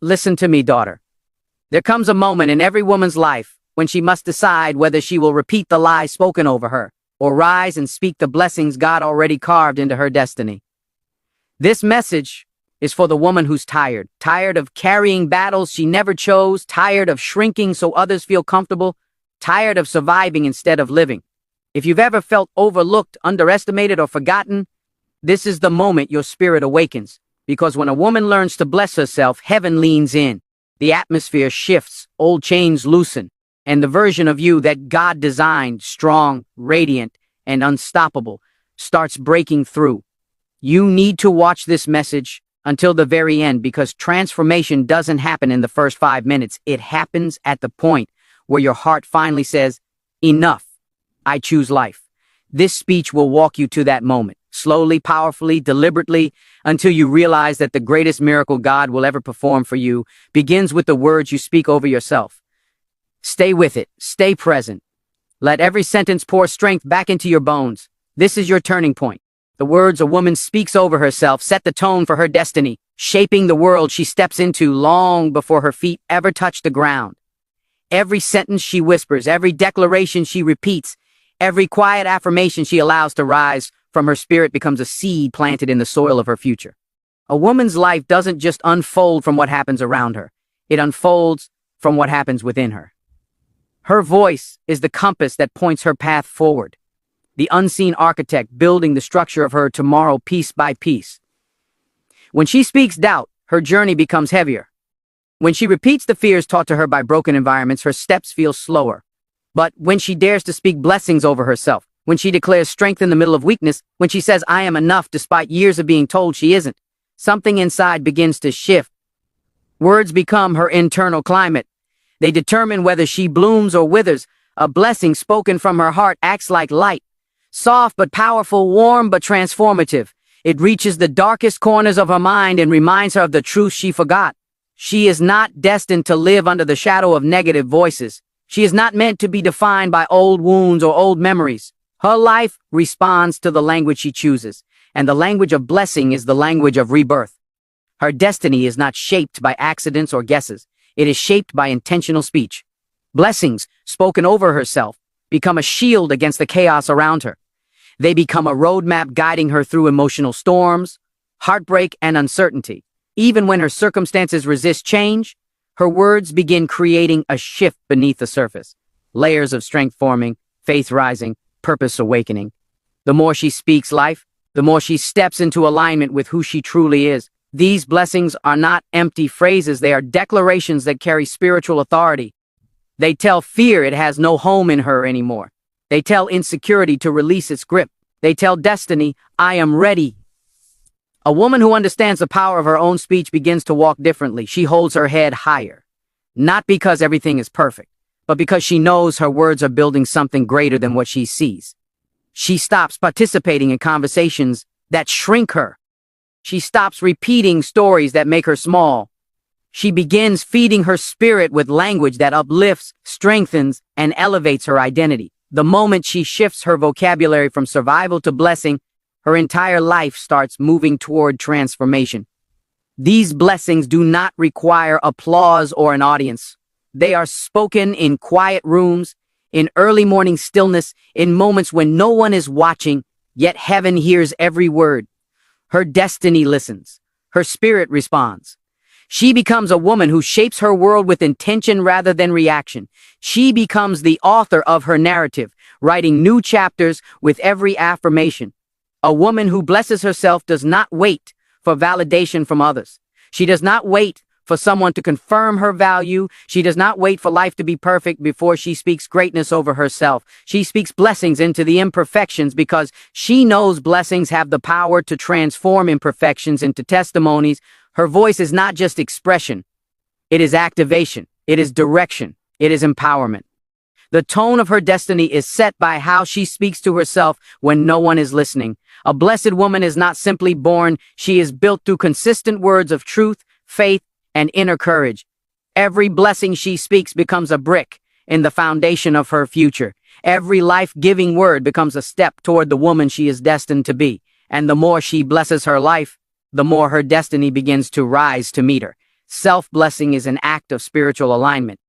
Listen to me, daughter. There comes a moment in every woman's life when she must decide whether she will repeat the lies spoken over her or rise and speak the blessings God already carved into her destiny. This message is for the woman who's tired of carrying battles she never chose, tired of shrinking so others feel comfortable, tired of surviving instead of living. If you've ever felt overlooked, underestimated, or forgotten, this is the moment your spirit awakens. Because when a woman learns to bless herself, heaven leans in. The atmosphere shifts, old chains loosen, and the version of you that God designed, strong, radiant, and unstoppable, starts breaking through. You need to watch this message until the very end, because transformation doesn't happen in the first 5 minutes. It happens at the point where your heart finally says, enough, I choose life. This speech will walk you to that moment, slowly, powerfully, deliberately, until you realize that the greatest miracle God will ever perform for you begins with the words you speak over yourself. Stay with it. Stay present. Let every sentence pour strength back into your bones. This is your turning point. The words a woman speaks over herself set the tone for her destiny, shaping the world she steps into long before her feet ever touch the ground. Every sentence she whispers, every declaration she repeats, every quiet affirmation she allows to rise from her spirit becomes a seed planted in the soil of her future. A woman's life doesn't just unfold from what happens around her. It unfolds from what happens within her. Her voice is the compass that points her path forward, the unseen architect building the structure of her tomorrow piece by piece. When she speaks doubt, her journey becomes heavier. When she repeats the fears taught to her by broken environments, her steps feel slower. But when she dares to speak blessings over herself, when she declares strength in the middle of weakness, when she says, I am enough despite years of being told she isn't, something inside begins to shift. Words become her internal climate. They determine whether she blooms or withers. A blessing spoken from her heart acts like light. Soft but powerful, warm but transformative. It reaches the darkest corners of her mind and reminds her of the truth she forgot. She is not destined to live under the shadow of negative voices. She is not meant to be defined by old wounds or old memories. Her life responds to the language she chooses, and the language of blessing is the language of rebirth. Her destiny is not shaped by accidents or guesses. It is shaped by intentional speech. Blessings, spoken over herself, become a shield against the chaos around her. They become a roadmap guiding her through emotional storms, heartbreak, and uncertainty. Even when her circumstances resist change, her words begin creating a shift beneath the surface. Layers of strength forming, faith rising, purpose awakening. The more she speaks life, the more she steps into alignment with who she truly is. These blessings are not empty phrases. They are declarations that carry spiritual authority. They tell fear it has no home in her anymore. They tell insecurity to release its grip. They tell destiny, I am ready. A woman who understands the power of her own speech begins to walk differently. She holds her head higher. Not because everything is perfect, but because she knows her words are building something greater than what she sees. She stops participating in conversations that shrink her. She stops repeating stories that make her small. She begins feeding her spirit with language that uplifts, strengthens, and elevates her identity. The moment she shifts her vocabulary from survival to blessing, her entire life starts moving toward transformation. These blessings do not require applause or an audience. They are spoken in quiet rooms, in early morning stillness, in moments when no one is watching, yet heaven hears every word. Her destiny listens. Her spirit responds. She becomes a woman who shapes her world with intention rather than reaction. She becomes the author of her narrative, writing new chapters with every affirmation. A woman who blesses herself does not wait for validation from others. She does not wait for someone to confirm her value. She does not wait for life to be perfect before she speaks greatness over herself. She speaks blessings into the imperfections because she knows blessings have the power to transform imperfections into testimonies. Her voice is not just expression. It is activation. It is direction. It is empowerment. The tone of her destiny is set by how she speaks to herself when no one is listening. A blessed woman is not simply born. She is built through consistent words of truth, faith, and inner courage. Every blessing she speaks becomes a brick in the foundation of her future. Every life-giving word becomes a step toward the woman she is destined to be. And the more she blesses her life, the more her destiny begins to rise to meet her. Self-blessing is an act of spiritual alignment.